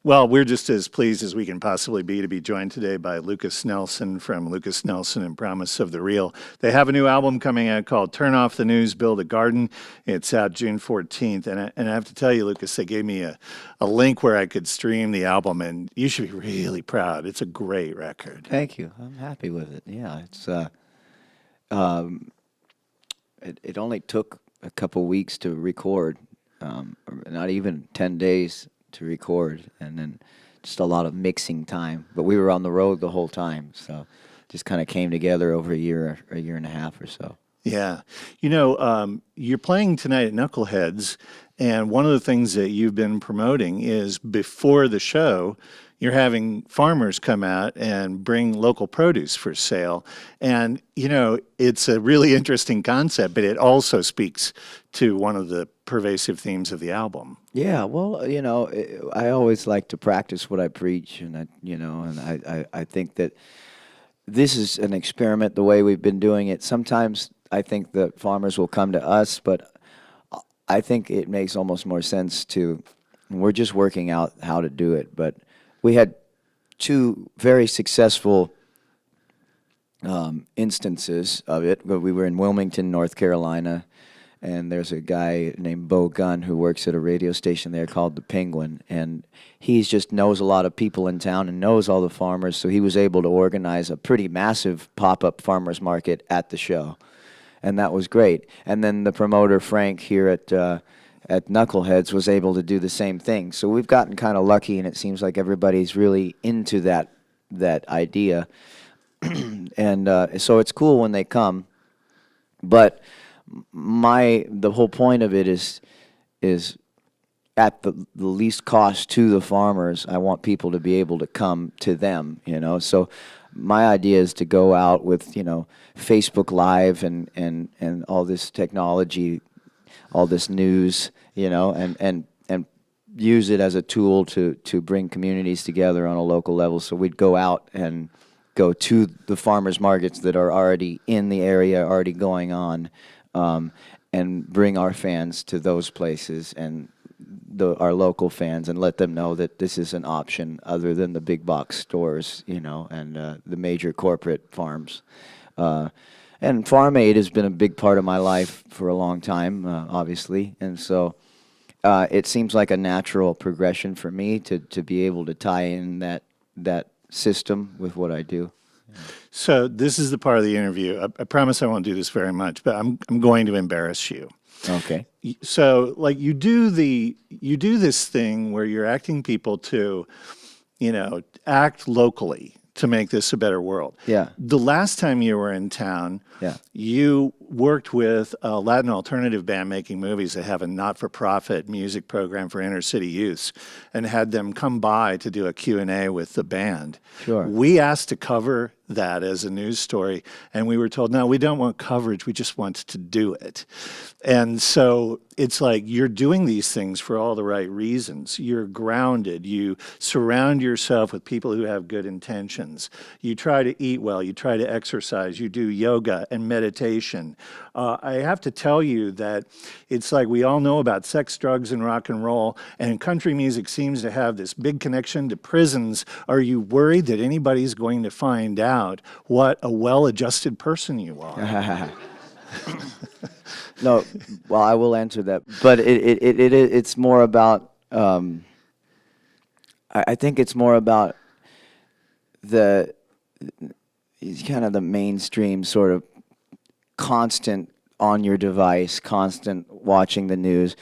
Well, we're just as pleased as we can possibly be to be joined today by Lucas Nelson from Lucas Nelson and Promise of the Real. They have a new album coming out called Turn Off the News, Build a Garden. It's out June 14th. And I have to tell you, Lucas, they gave me a link where I could stream the album, and you should be really proud. It's a great record. Thank you. I'm happy with it. Yeah, um, it only took a couple weeks to record, not even 10 days to record, and then just a lot of mixing time. But we were on the road the whole time, so just kind of came together over a year and a half or so. Yeah. You're playing tonight at Knuckleheads, and one of the things that you've been promoting is before the show, you're having farmers come out and bring local produce for sale. And, it's a really interesting concept, but it also speaks to one of the pervasive themes of the album. Yeah, well, I always like to practice what I preach, and I think that this is an experiment the way we've been doing it. Sometimes I think that farmers will come to us, but I think it makes almost more sense we're just working out how to do it. But we had two very successful instances of it. We were in Wilmington, North Carolina, and there's a guy named Bo Gunn who works at a radio station there called The Penguin, and he just knows a lot of people in town and knows all the farmers, so he was able to organize a pretty massive pop-up farmers market at the show, and that was great. And then the promoter, Frank, here at Knuckleheads was able to do the same thing. So we've gotten kind of lucky, and it seems like everybody's really into that idea. And so it's cool when they come. But the whole point of it is at the least cost to the farmers. I want people to be able to come to them, So my idea is to go out with, Facebook Live and all this technology, all this news, and use it as a tool to bring communities together on a local level. So we'd go out and go to the farmers markets that are already in the area, already going on, and bring our fans to those places and our local fans, and let them know that this is an option other than the big box stores, and the major corporate farms. And Farm Aid has been a big part of my life for a long time, obviously, and so it seems like a natural progression for me to be able to tie in that system with what I do. So this is the part of the interview. I promise I won't do this very much, but I'm going to embarrass you. Okay. So, like, you do this thing where you're acting people to, act locally to make this a better world. Yeah. The last time you were in town, you worked with a Latin alternative band making movies that have a not-for-profit music program for inner-city youths, and had them come by to do a Q&A with the band. Sure. We asked to cover that as a news story, and we were told, no, we don't want coverage, we just want to do it. And so it's like you're doing these things for all the right reasons. You're grounded. You surround yourself with people who have good intentions. You try to eat well. You try to exercise. You do yoga and meditation. I have to tell you that it's like we all know about sex, drugs, and rock and roll, and country music seems to have this big connection to prisons. Are you worried that anybody's going to find out what a well-adjusted person you are? No, well, I will answer that, but it's more about. I think it's more about the kind of the mainstream sort of constant on your device, constant watching the news,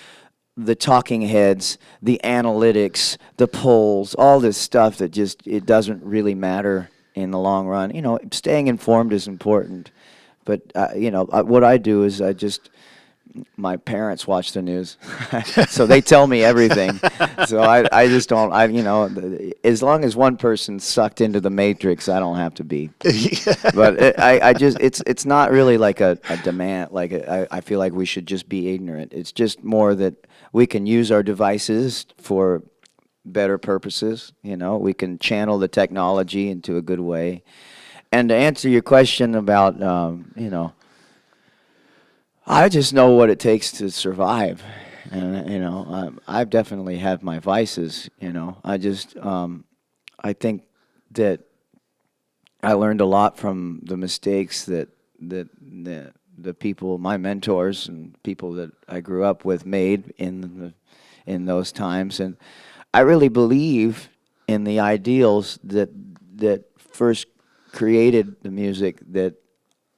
the talking heads, the analytics, the polls, all this stuff that just it doesn't really matter in the long run. Staying informed is important. But, what I do is my parents watch the news, so they tell me everything. So I just don't, as long as one person's sucked into the matrix, I don't have to be. But it's not really like a demand, I feel like we should just be ignorant. It's just more that we can use our devices for better purposes, we can channel the technology into a good way. And to answer your question about, I just know what it takes to survive. and I've definitely had my vices. I just I think that I learned a lot from the mistakes that the people, my mentors and people that I grew up with, made in those times, and I really believe in the ideals that first created the music that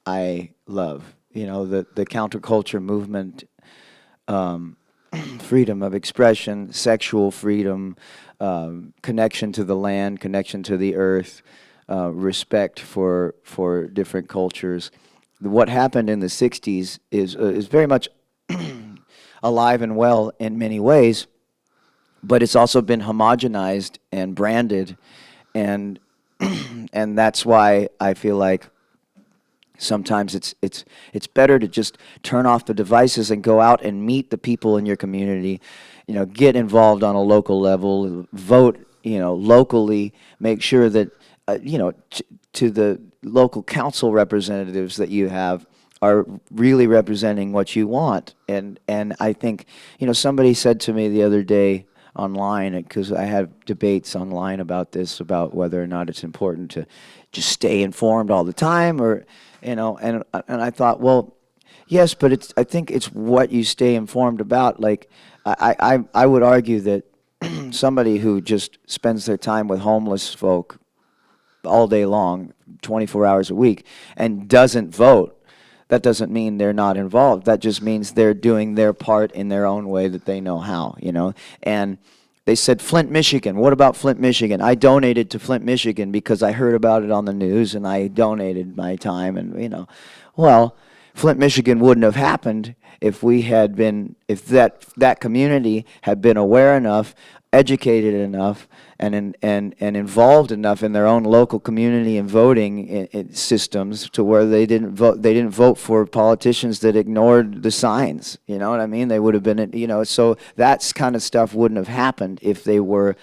I love. The counterculture movement, freedom of expression, sexual freedom, connection to the land, connection to the earth, respect for different cultures. What happened in the '60s is very much alive and well in many ways, but it's also been homogenized and branded, and and that's why I feel like sometimes it's better to just turn off the devices and go out and meet the people in your community. Get involved on a local level, vote, locally, make sure that to the local council representatives that you have are really representing what you want. And I think, somebody said to me the other day online, because I have debates online about this, about whether or not it's important to just stay informed all the time, or and I thought, well, yes, but I think it's what you stay informed about. Like, I would argue that somebody who just spends their time with homeless folk all day long, 24 hours a week, and doesn't vote, that doesn't mean they're not involved. That just means they're doing their part in their own way that they know how, And they said, Flint, Michigan. What about Flint, Michigan? I donated to Flint, Michigan because I heard about it on the news, and I donated my time. And, well, Flint, Michigan wouldn't have happened if that community had been aware enough, educated enough, and involved enough in their own local community and voting systems to where they didn't vote for politicians that ignored the signs. You know what I mean? They would have been, so that kind of stuff wouldn't have happened if they were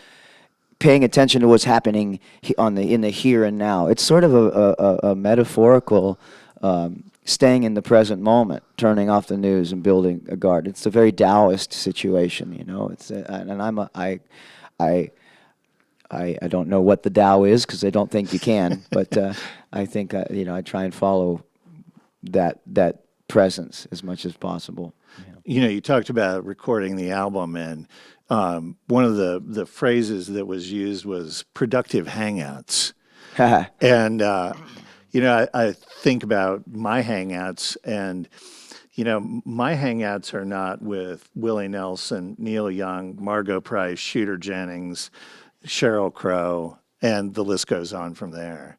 paying attention to what's happening in the here and now. It's sort of a metaphorical staying in the present moment, turning off the news and building a garden. It's a very Taoist situation, I don't know what the Tao is, because I don't think you can, but I think I try and follow that presence as much as possible. You talked about recording the album, and one of the phrases that was used was productive hangouts. And I think about my hangouts, and my hangouts are not with Willie Nelson, Neil Young, Margot Price, Shooter Jennings, Sheryl Crow, and the list goes on from there.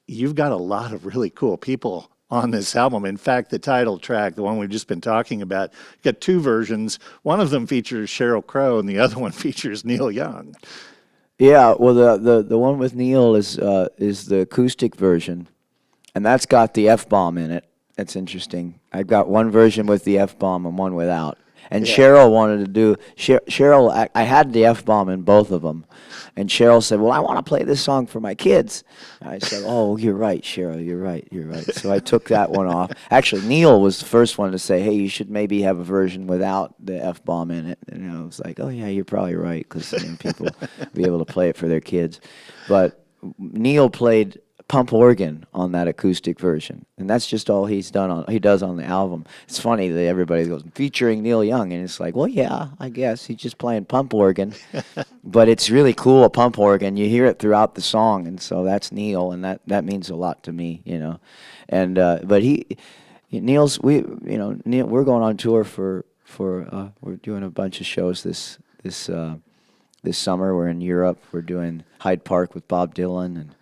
You've got a lot of really cool people on this album. In fact, the title track, the one we've just been talking about, got two versions. One of them features Sheryl Crow, and the other one features Neil Young. Yeah, well, the one with Neil is the acoustic version, and that's got the F-bomb in it. That's interesting. I've got one version with the F-bomb and one without. And yeah. Sheryl wanted to do Sheryl. I had the F-bomb in both of them, and Sheryl said, "Well, I want to play this song for my kids." I said, "Oh, you're right, Sheryl. You're right. So I took that one off. Actually, Neil was the first one to say, "Hey, you should maybe have a version without the F-bomb in it." And I was like, "Oh yeah, you're probably right, because people be able to play it for their kids." But Neil played pump organ on that acoustic version, and that's just all he does on the album. It's funny that everybody goes featuring Neil Young, and it's like, well, yeah, I guess he's just playing pump organ, but it's really cool, a pump organ. You hear it throughout the song, and so that's Neil, and that means a lot to me, And but Neil's Neil, we're going on tour for we're doing a bunch of shows this summer. We're in Europe. We're doing Hyde Park with Bob Dylan, and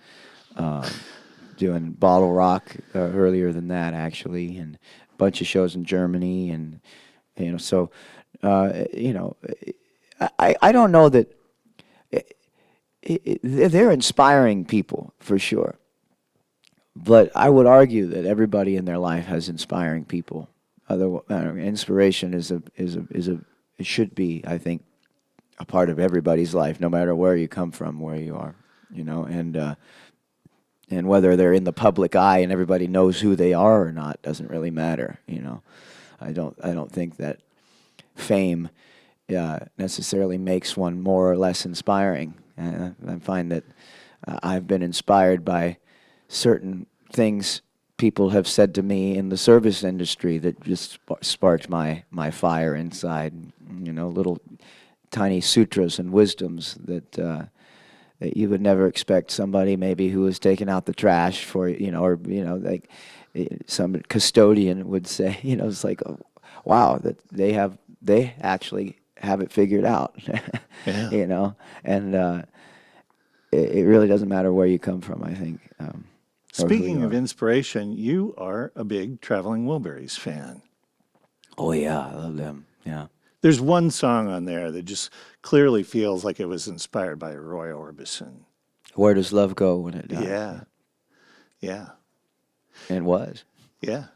doing Bottle Rock earlier than that, actually, and a bunch of shows in Germany, and so I don't know that they're inspiring people for sure, but I would argue that everybody in their life has inspiring people. Inspiration it should be, I think, a part of everybody's life, no matter where you come from, where you are, and whether they're in the public eye and everybody knows who they are or not doesn't really matter. I don't think that fame necessarily makes one more or less inspiring. I find that I've been inspired by certain things people have said to me in the service industry that just sparked my fire inside. Little tiny sutras and wisdoms that you would never expect somebody maybe who was taking out the trash for, like some custodian would say. It's like, oh, wow, that they actually have it figured out. Yeah. And it really doesn't matter where you come from, I think. Or who Speaking you of are. inspiration, you are a big Traveling Wilburys fan. Oh yeah, I love them. Yeah. There's one song on there that just clearly feels like it was inspired by Roy Orbison. Where does love go when it dies? Yeah. Yeah. It was. Yeah.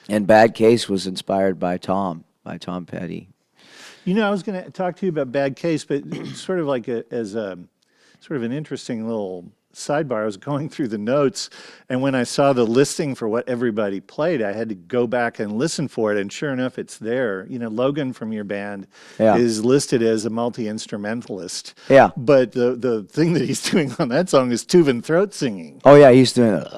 And Bad Case was inspired by Tom Petty. I was going to talk to you about Bad Case, but sort of like as a sort of an interesting little sidebar. I was going through the notes, and when I saw the listing for what everybody played, I had to go back and listen for it. And sure enough, it's there. Logan from your band Yeah. is listed as a multi-instrumentalist. Yeah. But the thing that he's doing on that song is Tuvan throat singing. Oh yeah, he's doing it.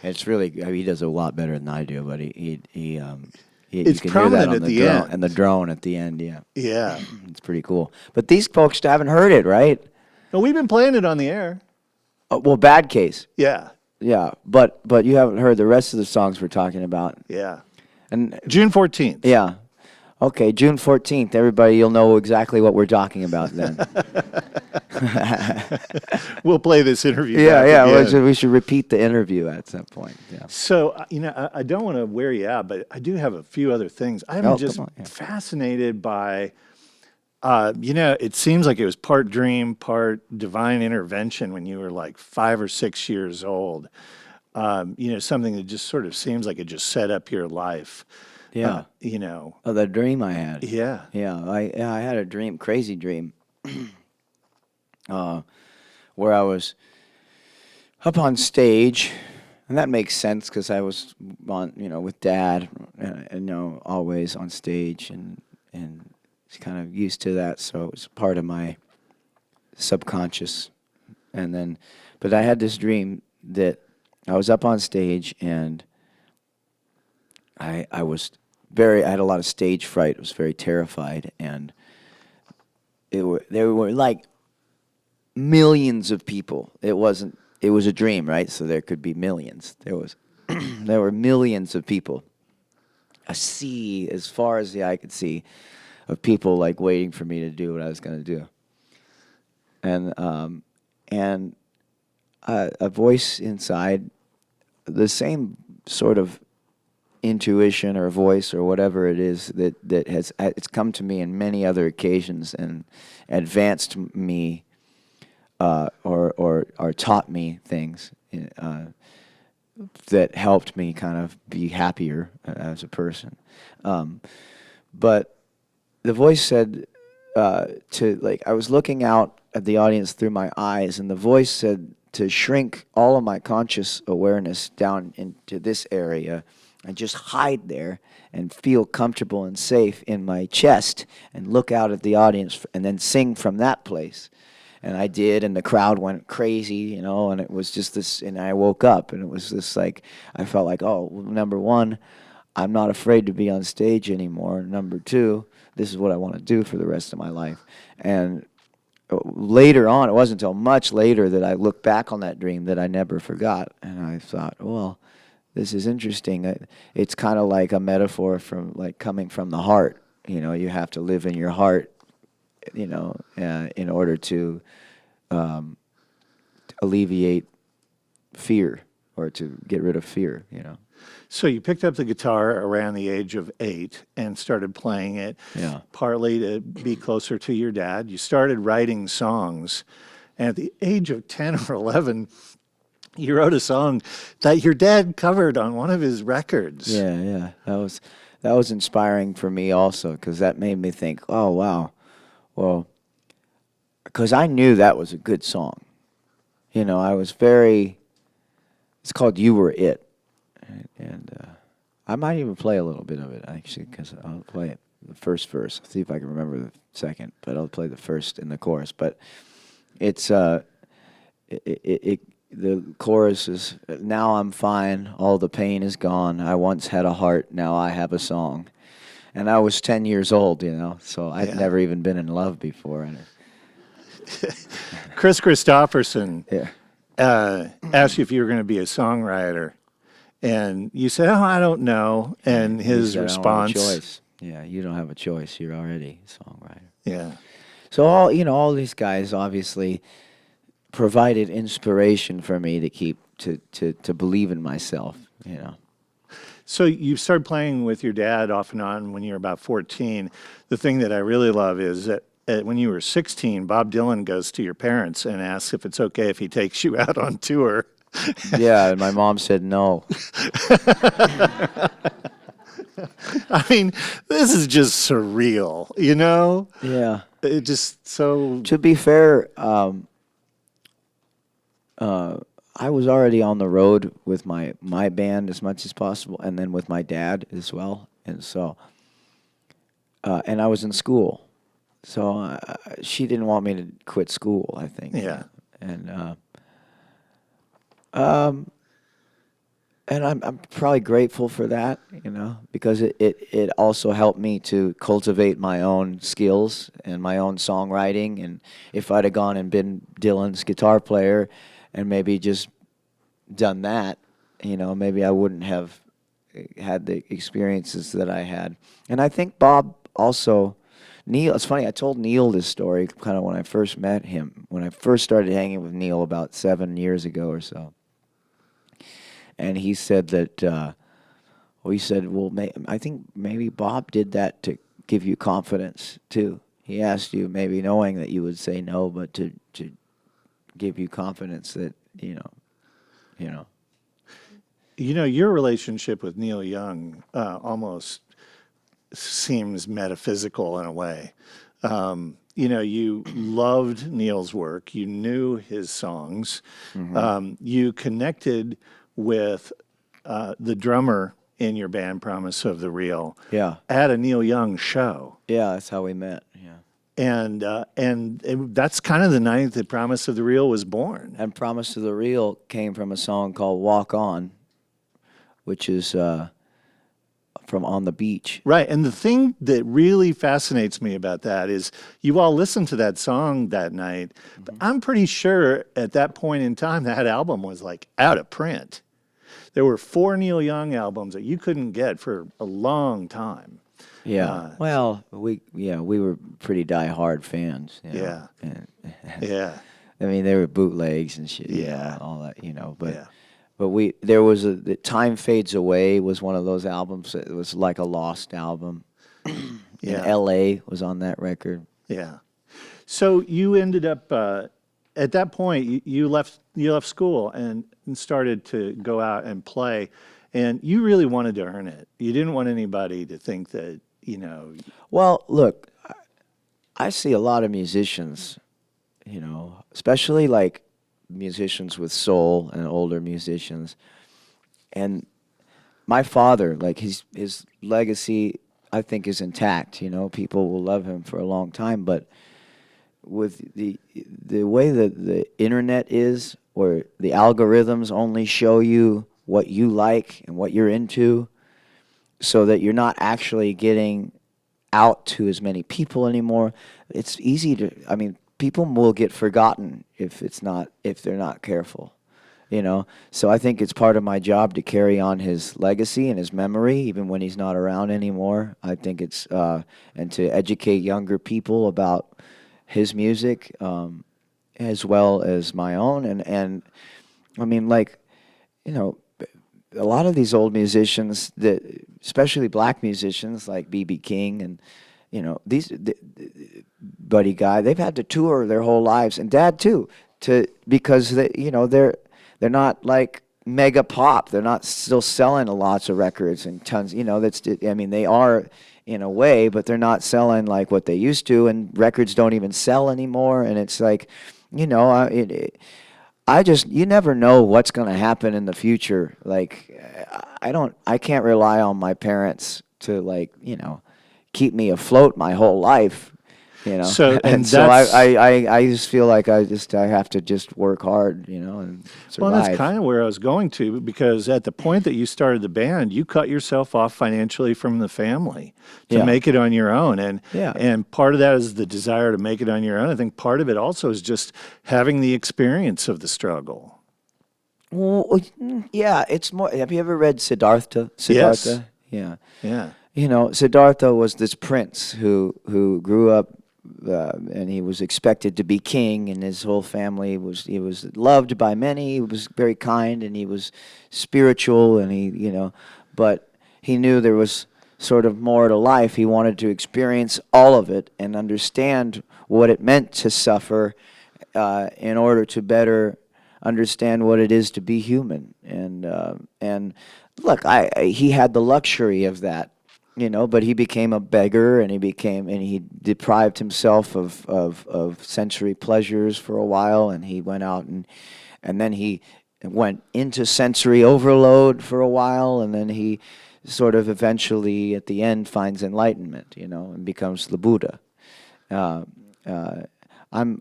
It's really, he does a lot better than I do, but he It's you can hear that prominent on at the the drone, end. and the drone at the end. Yeah, Yeah. it's pretty cool. But these folks haven't heard it, right? No, we've been playing it on the air. Well, Bad Case. Yeah. Yeah, but you haven't heard the rest of the songs we're talking about. Yeah. And June 14th. yeah. Okay, June 14th. Everybody, you'll know exactly what we're talking about then. We'll play this interview. Yeah, back yeah. again. We should repeat the interview at some point. Yeah. So, I don't want to wear you out, but I do have a few other things. I'm Oh, just come on, yeah. fascinated by, it seems like it was part dream, part divine intervention when you were like 5 or 6 years old. Something that just sort of seems like it just set up your life. Yeah. Oh, Oh, the dream I had. yeah. Yeah, I had a dream, crazy dream, where I was up on stage, and that makes sense because I was on, with Dad, and always on stage, and he's kind of used to that, so it was part of my subconscious. And then, but I had this dream that I was up on stage, and I had a lot of stage fright. I was very terrified, and there were like millions of people. It was a dream, right? So there could be millions. There were millions of people. A sea as far as the eye could see of people like waiting for me to do what I was going to do. And a voice inside, the same sort of intuition or voice or whatever it is that has it's come to me in many other occasions and advanced me or taught me things that helped me kind of be happier as a person. But the voice said I was looking out at the audience through my eyes, and the voice said to shrink all of my conscious awareness down into this area and just hide there and feel comfortable and safe in my chest and look out at the audience and then sing from that place. And I did, and the crowd went crazy, and it was just this, and I woke up, and it was this I felt like, oh, well, number one, I'm not afraid to be on stage anymore. Number two, this is what I want to do for the rest of my life. And later on, it wasn't until much later that I looked back on that dream that I never forgot, and I thought, well, this is interesting. It's kind of like a metaphor from coming from the heart. You have to live in your heart, in order to alleviate fear or to get rid of fear. So you picked up the guitar around the age of 8 and started playing it, Yeah. partly to be closer to your dad. You started writing songs, and at the age of 10 or 11, you wrote a song that your dad covered on one of his records. Yeah. That was inspiring for me also, because that made me think, oh wow, well, because I knew that was a good song. I was very. It's called "You Were It," and I might even play a little bit of it, actually, because I'll play the first verse. See if I can remember the second, but I'll play the first and the chorus. But it's the chorus is, now I'm fine, all the pain is gone. I once had a heart, now I have a song. And I was 10 years old, so I'd never even been in love before. Chris Christopherson Yeah. asked you if you were going to be a songwriter. And you said, "Oh, I don't know." And his He said, response, I don't have a choice. Yeah, you don't have a choice. You're already a songwriter. yeah. So all these guys obviously provided inspiration for me to keep to believe in myself. So you started playing with your dad off and on when you were about 14. The thing that I really love is that when you were 16, Bob Dylan goes to your parents and asks if it's okay if he takes you out on tour. Yeah, and my mom said no. I mean, this is just surreal, Yeah. It just so. To be fair, I was already on the road with my band as much as possible, and then with my dad as well, and so, and I was in school, so she didn't want me to quit school, I think. Yeah. And I'm probably grateful for that, because it also helped me to cultivate my own skills and my own songwriting. And if I'd have gone and been Dylan's guitar player and maybe just done that, maybe I wouldn't have had the experiences that I had. And I think Bob also, Neil, it's funny, I told Neil this story kind of when I first met him, when I first started hanging with Neil about 7 years ago or so. And he said that, I think maybe Bob did that to give you confidence, too. He asked you, maybe knowing that you would say no, but to give you confidence that, Your relationship with Neil Young almost seems metaphysical in a way. You loved Neil's work. You knew his songs. Mm-hmm. You connected with the drummer in your band, Promise of the Real, Yeah. at a Neil Young show. Yeah, that's how we met, yeah. And that's kind of the night that Promise of the Real was born. And Promise to the Real came from a song called Walk On, which is from On the Beach. Right. And the thing that really fascinates me about that is you all listened to that song that night, but I'm pretty sure at that point in time that album was like out of print. There were 4 Neil Young albums that you couldn't get for a long time. Yeah. Well, we were pretty die-hard fans. Yeah. And, Yeah. I mean, they were bootlegs and shit. Yeah. All that, but. Yeah. But there was the Time Fades Away was one of those albums. It was like a lost album. Yeah. And L.A. was on that record. Yeah. So you ended up at that point. You left school and started to go out and play, and you really wanted to earn it. You didn't want anybody to think that Well, look, I see a lot of musicians, especially like musicians with soul and older musicians, and my father, like his legacy, I think is intact. People will love him for a long time, but with the way that the internet is, where the algorithms only show you what you like and what you're into, so that you're not actually getting out to as many people anymore. It's easy to, people will get forgotten if they're not careful, So I think it's part of my job to carry on his legacy and his memory, even when he's not around anymore. I think it's and to educate younger people about his music, as well as my own, and a lot of these old musicians, especially black musicians like B.B. King and Buddy Guy, they've had to tour their whole lives, and Dad too, because they're not like mega pop. They're not still selling lots of records and tons. They are in a way, but they're not selling like what they used to, and records don't even sell anymore. And it's like, you never know what's going to happen in the future. Like, I can't rely on my parents to, like, keep me afloat my whole life, So, and and so that's I just feel like I have to just work hard, and well, and that's survive. kind of where I was going to, because at the point that you started the band, you cut yourself off financially from the family to Yeah. make it on your own. Yeah. And part of that is the desire to make it on your own. I think part of it also is just having the experience of the struggle. Well, yeah, it's more. Have you ever read Siddhartha? Yes. Siddhartha? Yeah. Yeah. Siddhartha was this prince who grew up, and he was expected to be king, and his whole family he was loved by many. He was very kind, and he was spiritual, and but he knew there was sort of more to life. He wanted to experience all of it and understand what it meant to suffer, in order to better understand what it is to be human. And look, he had the luxury of that, but he became a beggar, and he deprived himself of sensory pleasures for a while, and he went out and then he went into sensory overload for a while, and then he sort of eventually at the end finds enlightenment, and becomes the Buddha. Uh, I'm,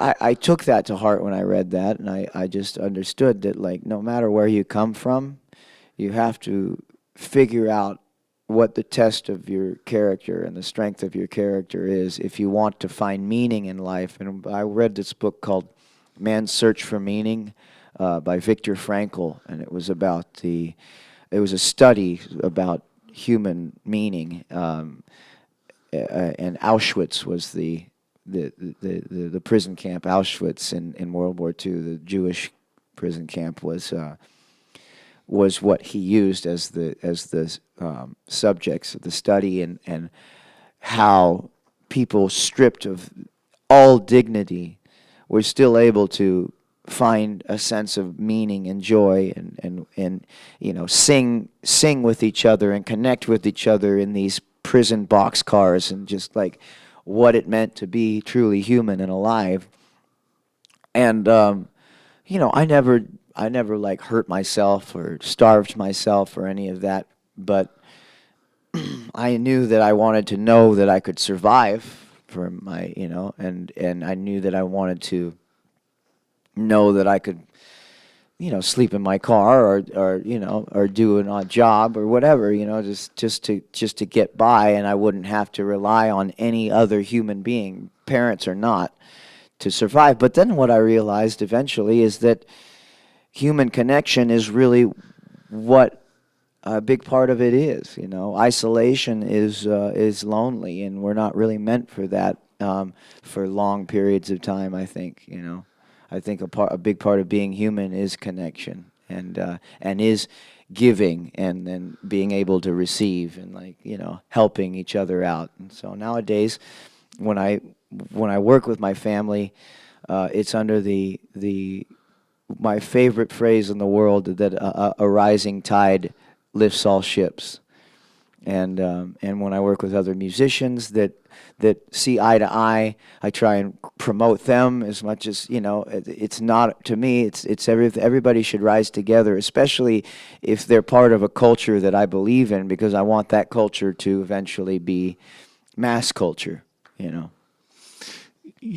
I took that to heart when I read that, and I just understood that, like, no matter where you come from, you have to figure out what the test of your character and the strength of your character is if you want to find meaning in life. And I read this book called Man's Search for Meaning, by Viktor Frankl, and it was a study about human meaning, and Auschwitz was the prison camp. Auschwitz in World War II, the Jewish prison camp, was what he used as the subjects of the study, and how people stripped of all dignity were still able to find a sense of meaning and joy, and sing with each other and connect with each other in these prison boxcars, and just like what it meant to be truly human and alive. And I never like hurt myself or starved myself or any of that, but I knew that I wanted to know that I could survive for my, and I knew that I wanted to know that I could, sleep in my car, or do an odd job or whatever, just to get by, and I wouldn't have to rely on any other human being, parents or not, to survive. But then what I realized eventually is that human connection is really what a big part of it is. Isolation is lonely, and we're not really meant for that, for long periods of time. I think I think a big part of being human is connection, and is giving, and then being able to receive, and, like, helping each other out. And so nowadays, when I work with my family, it's under my favorite phrase in the world, that a rising tide lifts all ships. And when I work with other musicians that see eye to eye, I try and promote them as much as, it's not, to me, it's everybody should rise together, especially if they're part of a culture that I believe in, because I want that culture to eventually be mass culture. You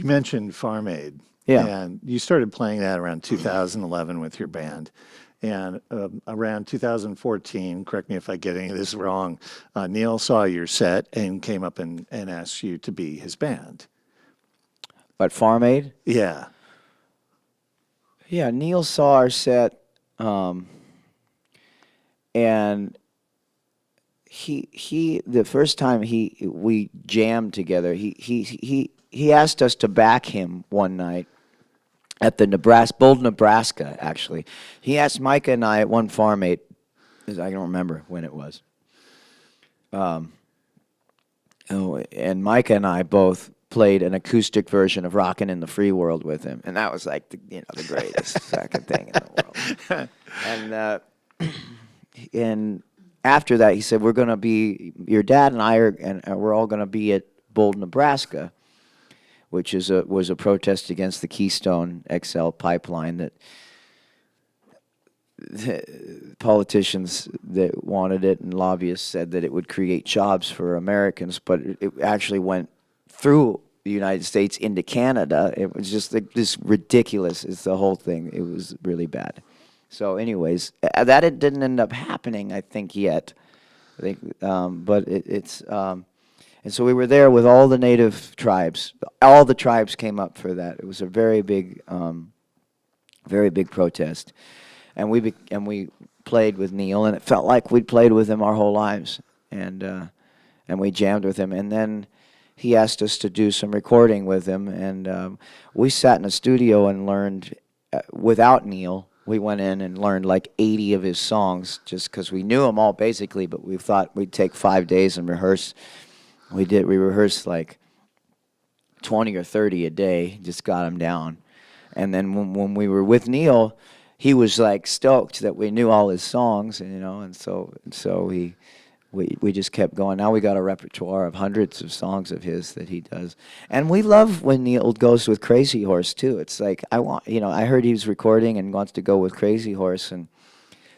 mentioned Farm Aid. Yeah. And you started playing that around 2011 with your band. And around 2014, correct me if I get any of this wrong, Neil saw your set and came up and asked you to be his band. But Farm Aid? Yeah. Yeah, Neil saw our set, and he the first time we jammed together, he asked us to back him one night at the Bold, Nebraska, actually. He asked Micah and I at one Farm Aid, I don't remember when it was. And Micah and I both played an acoustic version of Rockin' in the Free World with him, and that was like the greatest fucking thing in the world. And after that, he said, "We're gonna be, your dad and I are, and we're all gonna be at Bold, Nebraska," which was a protest against the Keystone XL pipeline that politicians that wanted it and lobbyists said that it would create jobs for Americans, but it actually went through the United States into Canada. It was just like this ridiculous. It's the whole thing. It was really bad. So, anyways, that it didn't end up happening, I think, yet. I think, but and so we were there with all the native tribes. All the tribes came up for that. It was a very big protest, and we played with Neil, and it felt like we'd played with him our whole lives, and we jammed with him, and then he asked us to do some recording with him, and we sat in a studio and learned without Neil. We went in and learned like 80 of his songs just because we knew them all basically, but we thought we'd take 5 days and rehearse. We rehearsed like 20 or 30 a day, just got them down. And then when we were with Neil, he was like stoked that we knew all his songs, and so we just kept going. Now we got a repertoire of hundreds of songs of his that he does. And we love when Neil goes with Crazy Horse too. It's like I heard he was recording and wants to go with Crazy Horse, and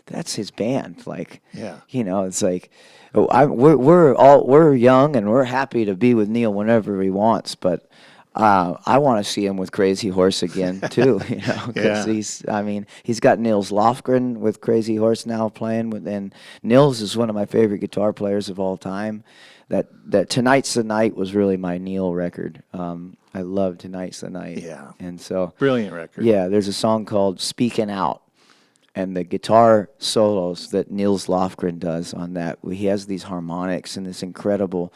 that's his band. Like, Yeah. It's like we're young and we're happy to be with Neil whenever he wants, but I want to see him with Crazy Horse again too, because Yeah. he's got Nils Lofgren with Crazy Horse now playing with, and Nils is one of my favorite guitar players of all time. That Tonight's the Night was really my Neil record. I love Tonight's the Night. Yeah. And so Brilliant record. yeah, there's a song called Speaking Out, and the guitar solos that Nils Lofgren does on that, he has these harmonics and this incredible.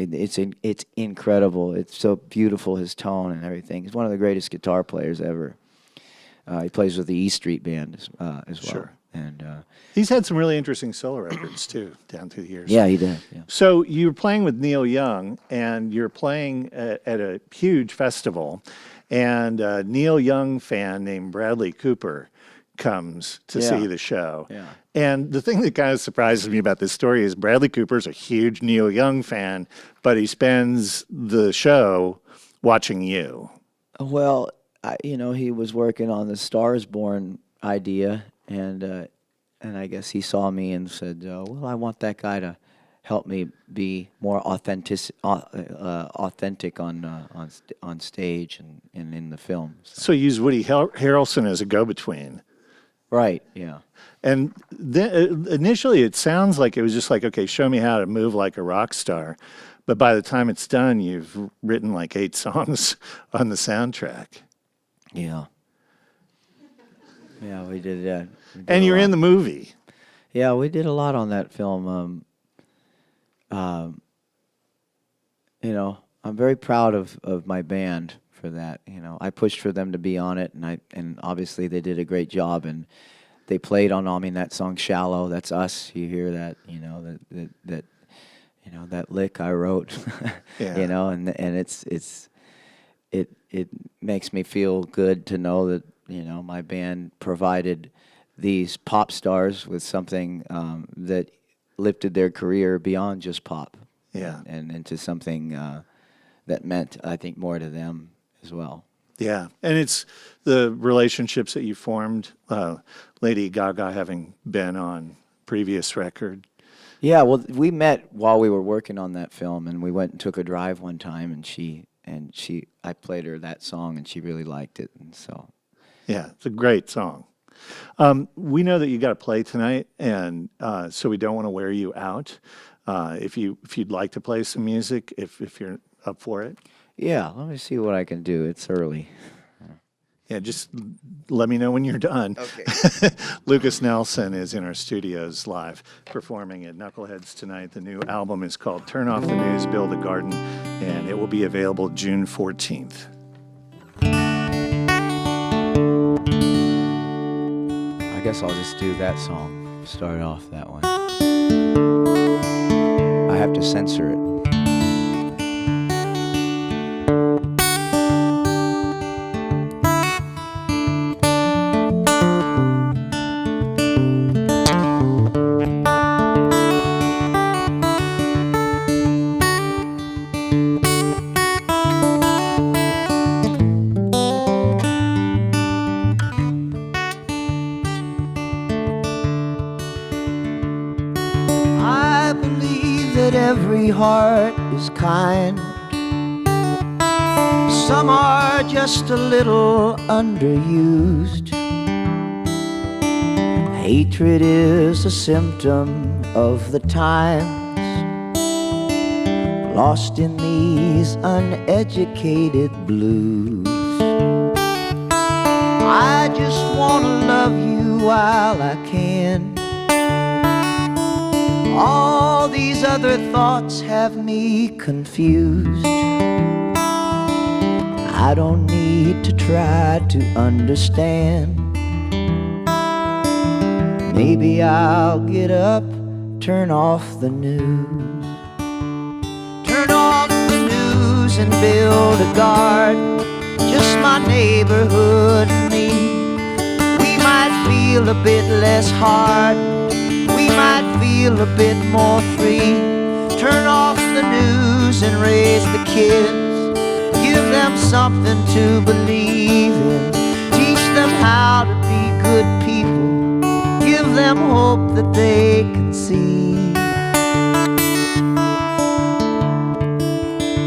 It's incredible. It's so beautiful, his tone and everything. He's one of the greatest guitar players ever. He plays with the E Street Band as well. Sure. And He's had some really interesting solo records too down through the years. yeah, he did. Yeah. So you were playing with Neil Young, and you're playing at a huge festival, and a Neil Young fan named Bradley Cooper comes to Yeah. see the show. Yeah. And the thing that kind of surprises me about this story is Bradley Cooper's a huge Neil Young fan, but he spends the show watching you. Well, he was working on the Stars Born idea, and I guess he saw me and said, "Well, I want that guy to help me be more authentic on stage and in the film." So you use Woody Harrelson as a go-between. Right. Yeah. And then initially it sounds like it was just like, okay, show me how to move like a rock star. But by the time it's done, you've written like 8 songs on the soundtrack. Yeah. Yeah, we did that. And you're in the movie. Yeah, we did a lot on that film. I'm very proud of my band for that. I pushed for them to be on it, and obviously they did a great job, and they played on that song "Shallow." That's us. You hear that? That lick I wrote. Yeah. And it makes me feel good to know that my band provided these pop stars with something that lifted their career beyond just pop. Yeah. And into something that meant, I think, more to them as well. Yeah. And it's the relationships that you formed, Lady Gaga having been on previous record. Yeah, well, we met while we were working on that film, and we went and took a drive one time, and I played her that song, and she really liked it, and so. Yeah, it's a great song. We know that you got to play tonight, and so we don't want to wear you out. If you'd like to play some music, if you're up for it. Yeah, let me see what I can do. It's early. Yeah, just let me know when you're done. Okay. Lukas Nelson is in our studios live performing at Knuckleheads tonight. The new album is called Turn Off the News, Build a Garden, and it will be available June 14th. I guess I'll just do that song. Start off that one. I have to censor it. every heart is kind. Some are just a little underused. Hatred is a symptom of the times, lost in these uneducated blues. I just want to love you while I can. All these other thoughts have me confused. I don't need to try to understand. Maybe I'll get up, turn off the news. Turn off the news and build a garden, just my neighborhood and me. We might feel a bit less hard, we might feel a bit more free. Turn off the news and raise the kids, give them something to believe in. Teach them how to be good people, give them hope that they can see.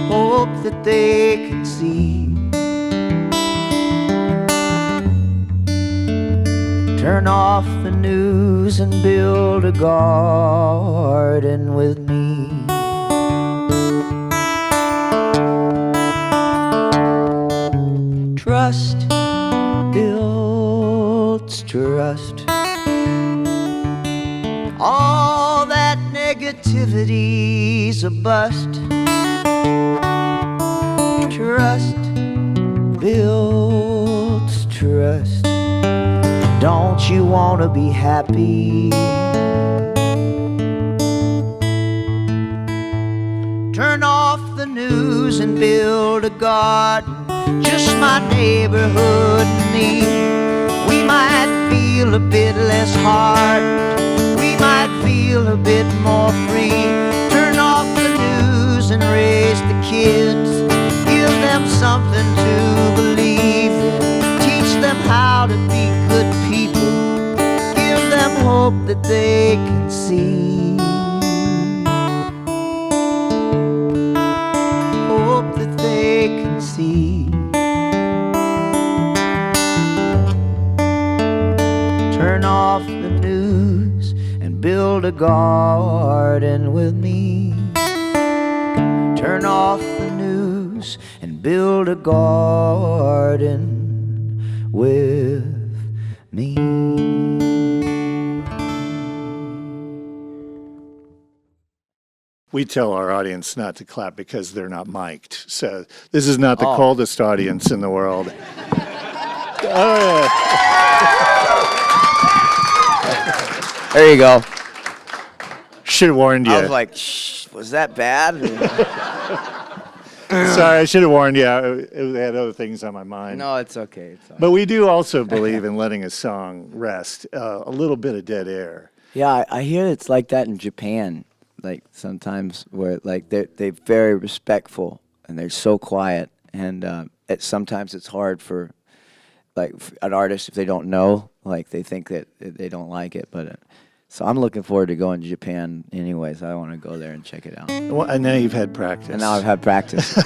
Hope that they can see. Turn off the news and build a garden with me. Trust builds trust. All that negativity's a bust. Trust builds trust. Don't you want to be happy? Turn off the news and build a garden, just my neighborhood and me. We might feel a bit less hard, we might feel a bit more free. Turn off the news and raise the kids, give them something to believe in. Teach them how to be good people, give them hope that they can see. Hope that they can see. Turn off the news and build a garden with me. Turn off the news and build a garden with me. We tell our audience not to clap because they're not mic'd. So this is not the coldest audience in the world. Oh, yeah. There you go. Should have warned you. I was like, shh, was that bad? Sorry, I should have warned you. I had other things on my mind. No, it's okay. It's all right. But we do also believe in letting a song rest, a little bit of dead air. Yeah, I hear it's like that in Japan. Like sometimes where like they're very respectful and they're so quiet, and sometimes it's hard for like an artist if they don't know, like they think that they don't like it. But so I'm looking forward to going to Japan anyways. I want to go there and check it out. Well, and now you've had practice. And now I've had practice.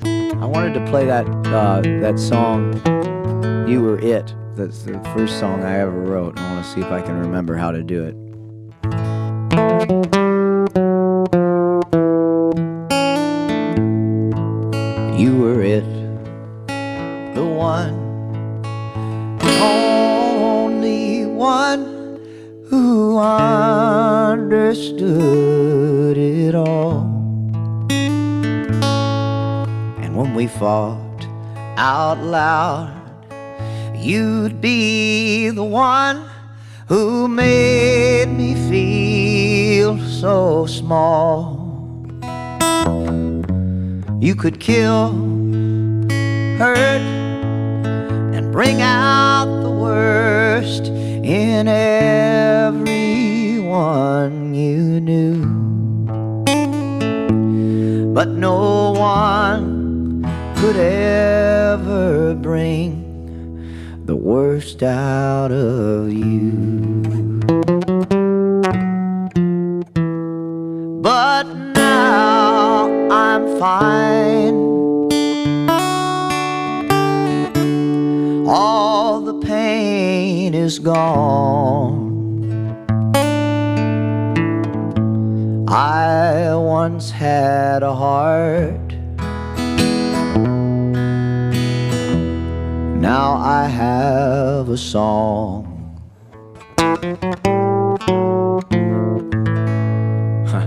I wanted to play that song, "You Were It." That's the first song I ever wrote. I want to see if I can remember how to do it. You were it, the one, only one who understood it all. And when we fought out loud, you'd be the one who made me feel so small. You could kill, hurt, and bring out the worst in everyone you knew. But no one could ever bring the worst out of you. But but now I'm fine. All the pain is gone. I once had a heart. Now I have a song.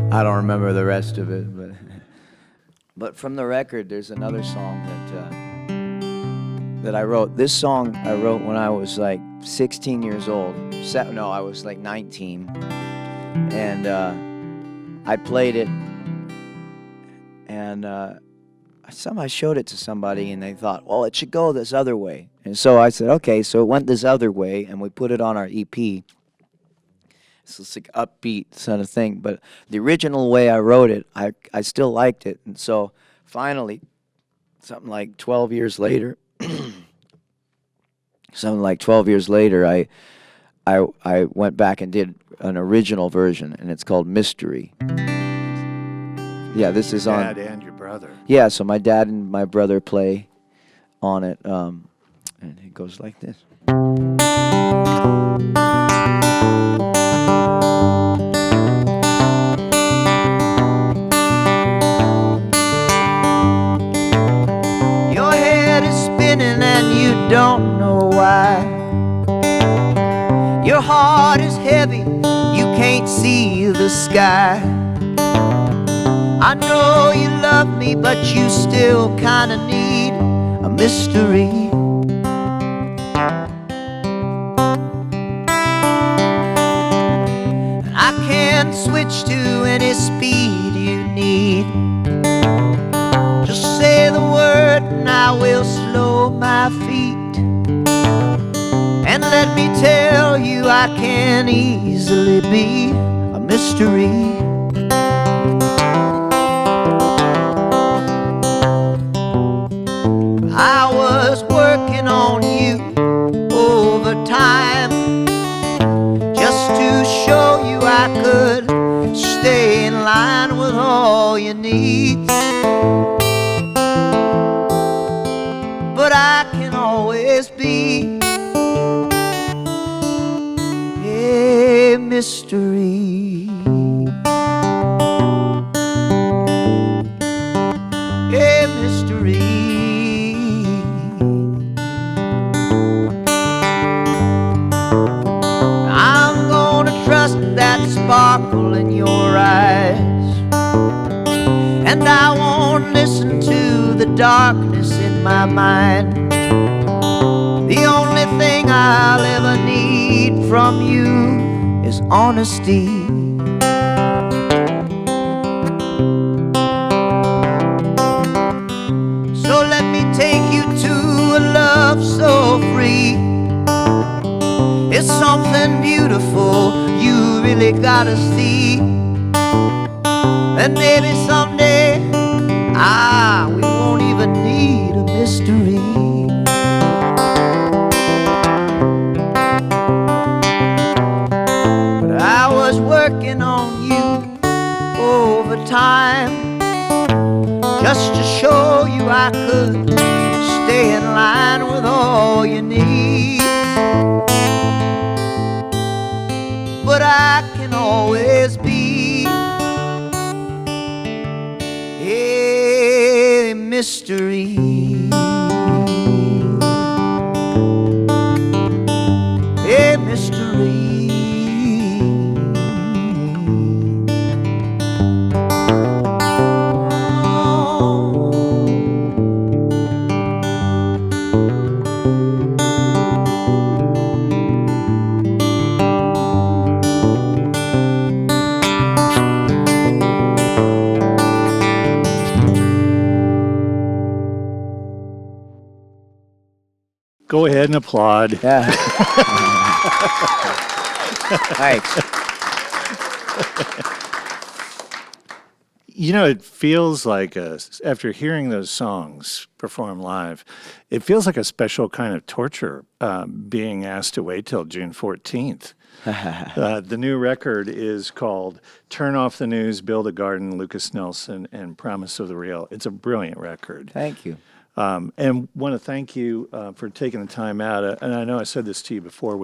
I don't remember the rest of it, but from the record, there's another song that I wrote. This song I wrote when I was like 16 years old. No, I was like 19, and I played it, and I showed it to somebody, and they thought, well, it should go this other way. And so I said, okay, so it went this other way, and we put it on our EP. So it's like upbeat sort of thing. But the original way I wrote it, I still liked it. And so finally, something like 12 years later, I went back and did an original version, and it's called Mystery. Yeah, this is on. Dad and your brother. Yeah, so my dad and my brother play on it, and it goes like this. Your head is spinning and you don't know why. Your heart is heavy, you can't see the sky. I know you love me, but you still kinda need a mystery. And I can switch to any speed you need. Just say the word and I will slow my feet. And let me tell you, I can easily be a mystery. I was working on you overtime, just to show you I could stay in line with all your needs. But I can always be a mystery. A mystery. I'm gonna trust that sparkle in your eyes, and I won't listen to the darkness in my mind. The only thing I'll ever need from you is honesty. So let me take you to a love so free. It's something beautiful you really gotta see. And maybe someday, we won't even need a mystery. But I was working on you overtime, just to show you I could stay in line with all you need. But I can always be a mystery. A mystery. Go ahead and applaud. Yeah. Thanks. You know, it feels like after hearing those songs performed live, it feels like a special kind of torture being asked to wait till June 14th. The new record is called Turn Off the News, Build a Garden, Lucas Nelson, and Promise of the Real. It's a brilliant record. Thank you. And want to thank you for taking the time out. And I know I said this to you before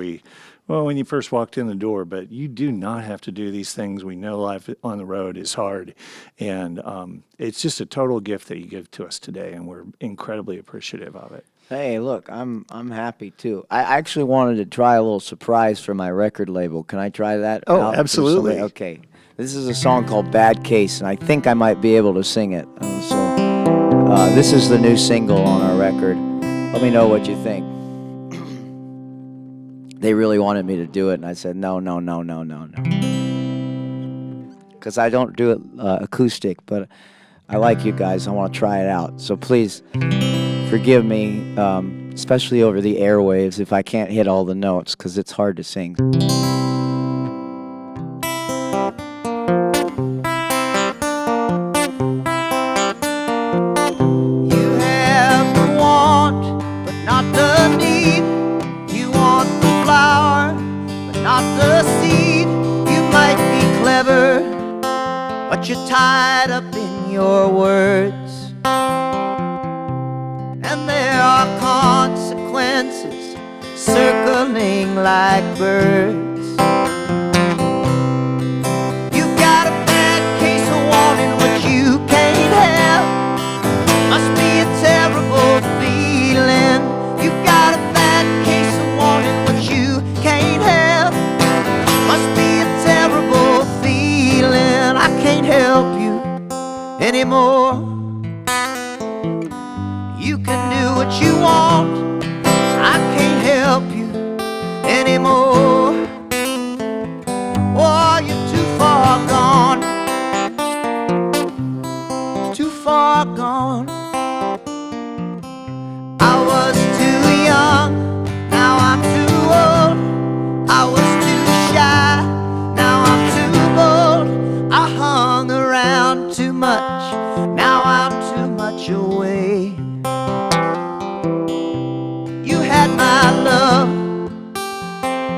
when you first walked in the door, but you do not have to do these things. We know life on the road is hard. And it's just a total gift that you give to us today, and we're incredibly appreciative of it. Hey, look, I'm happy too. I actually wanted to try a little surprise for my record label. Can I try that? Oh, out for absolutely. somebody? Okay. This is a song called Bad Case, and I think I might be able to sing it. This is the new single on our record. Let me know what you think. They really wanted me to do it, and I said, no. Because I don't do it acoustic, but I like you guys. I want to try it out. So please forgive me, especially over the airwaves, if I can't hit all the notes, because it's hard to sing. But you're tied up in your words, and there are consequences circling like birds. You've got a bad case of wanting what you can't have. Must be a terrible feeling. You've got a bad case of wanting what you can't have. Must be a terrible feeling. I can't help you anymore. You can do what you want. I can't help you anymore. Oh, you're too far gone. Too far gone. I was too young, now I'm too old. I was too shy, now I'm too bold. I hung around too much, now I'm too much away. You had my love,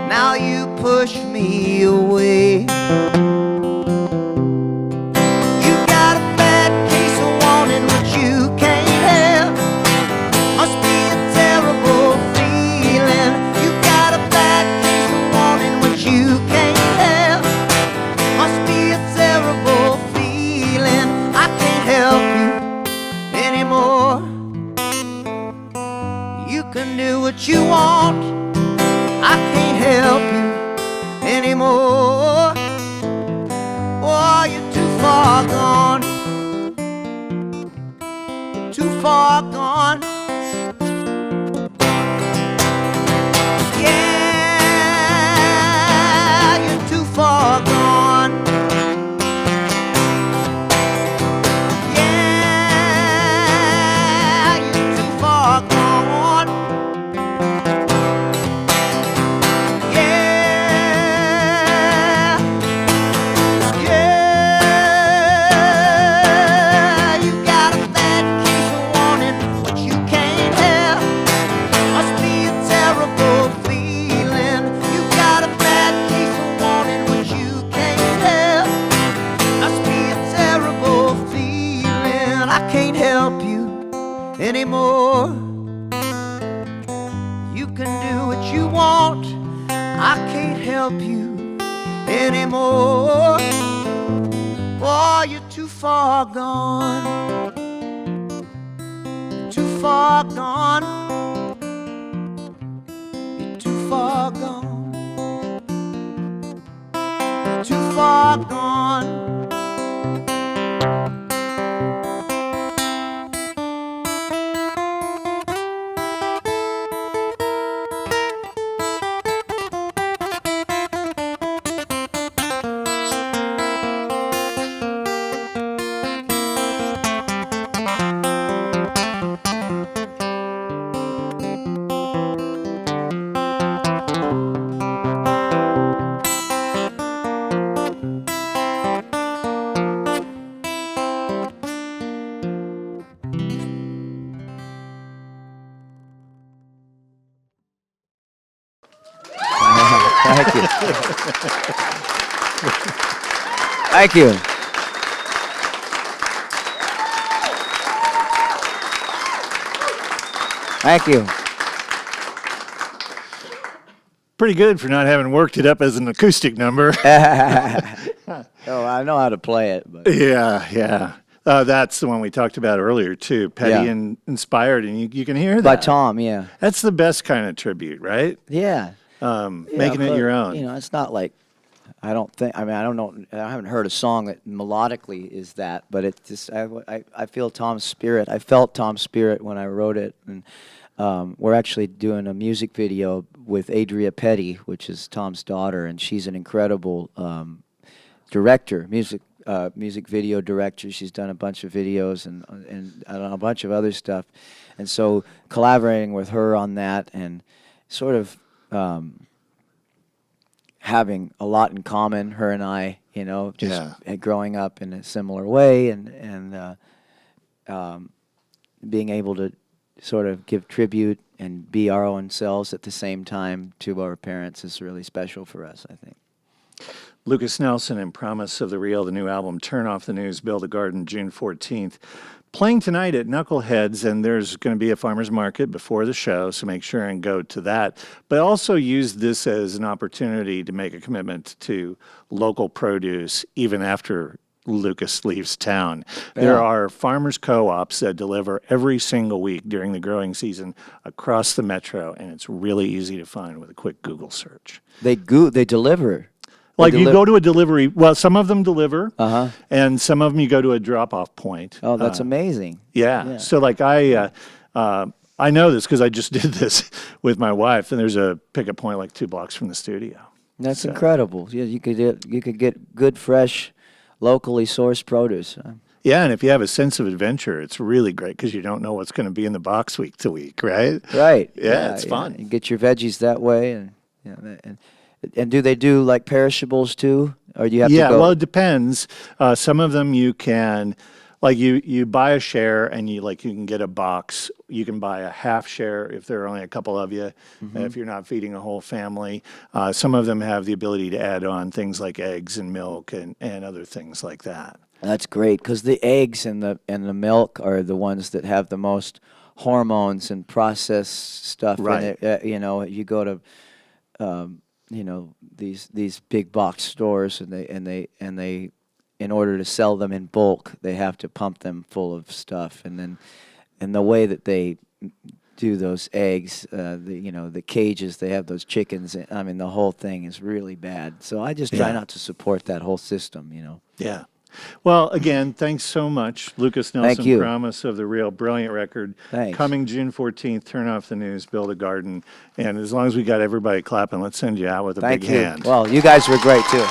now you push me away. You got a bad case of wanting what you can't have. Must be a terrible feeling. You got a bad case of wanting what you can't have. Must be a terrible feeling. I can't help you anymore. You can do what you want. I can't help you anymore. Oh, you're too far gone. Too far gone. Yeah, you're too far gone. Yeah, you're too far gone. Yeah, yeah, you got a bad case of wanting what you can't have. Must be a terrible feeling. You got a bad case of wanting what you can't have. Must be a terrible feeling. I can't help you anymore. You can do what you want. I can't help you anymore. Oh, you're too far gone. Too far gone. You're too far gone. Too far gone. Thank you. Thank you. Pretty good for not having worked it up as an acoustic number. Oh, I know how to play it, but Yeah, yeah. That's the one we talked about earlier too. Petty Yeah. and inspired, and you can hear that. by Tom, yeah, That's the best kind of tribute, right? yeah. Making it but, your own. You know, it's not like I don't think. I mean, I don't know. I haven't heard a song that melodically is that, but it just. I feel Tom's spirit. I felt Tom's spirit when I wrote it, and we're actually doing a music video with Adria Petty, which is Tom's daughter, and she's an incredible director, music video director. She's done a bunch of videos and I don't know, a bunch of other stuff, and so collaborating with her on that and sort of having a lot in common, her and I, you know, just growing up in a similar way and being able to sort of give tribute and be our own selves at the same time to our parents is really special for us, I think. Lukas Nelson and Promise of the Real, the new album, Turn Off the News, Build a Garden, June 14th. Playing tonight at Knuckleheads, and there's going to be a farmer's market before the show, so make sure and go to that. But also use this as an opportunity to make a commitment to local produce even after Lukas leaves town. There are farmers co-ops that deliver every single week during the growing season across the metro, and it's really easy to find with a quick Google search. They deliver. Like you go to a delivery, well, some of them deliver, Uh-huh. and some of them you go to a drop-off point. Oh, that's amazing. Yeah. So like I know this because I just did this with my wife, and there's a pickup point like 2 blocks from the studio. That's incredible. Yeah, you could get good, fresh, locally sourced produce. Yeah, and if you have a sense of adventure, it's really great because you don't know what's going to be in the box week to week, right? Right. Yeah, it's fun. You get your veggies that way, and do they do like perishables too, or do you have to go? Yeah, well, it depends. Some of them you can, like you buy a share and you can get a box. You can buy a half share if there are only a couple of you, if you're not feeding a whole family. Some of them have the ability to add on things like eggs and milk and other things like that. That's great because the eggs and the milk are the ones that have the most hormones and processed stuff Right. in it. You go to these big box stores and they in order to sell them in bulk they have to pump them full of stuff, and the way that they do those eggs, the cages they have, those chickens, I mean the whole thing is really bad, so I just try not to support that whole system. Yeah. Well, again, thanks so much. Lukas Nelson, Thank you. Promise of the Real, brilliant record. Thanks. Coming June 14th, Turn Off the News, Build a Garden. And as long as we got everybody clapping, let's send you out with a Thank big you. hand. Well, you guys were great too.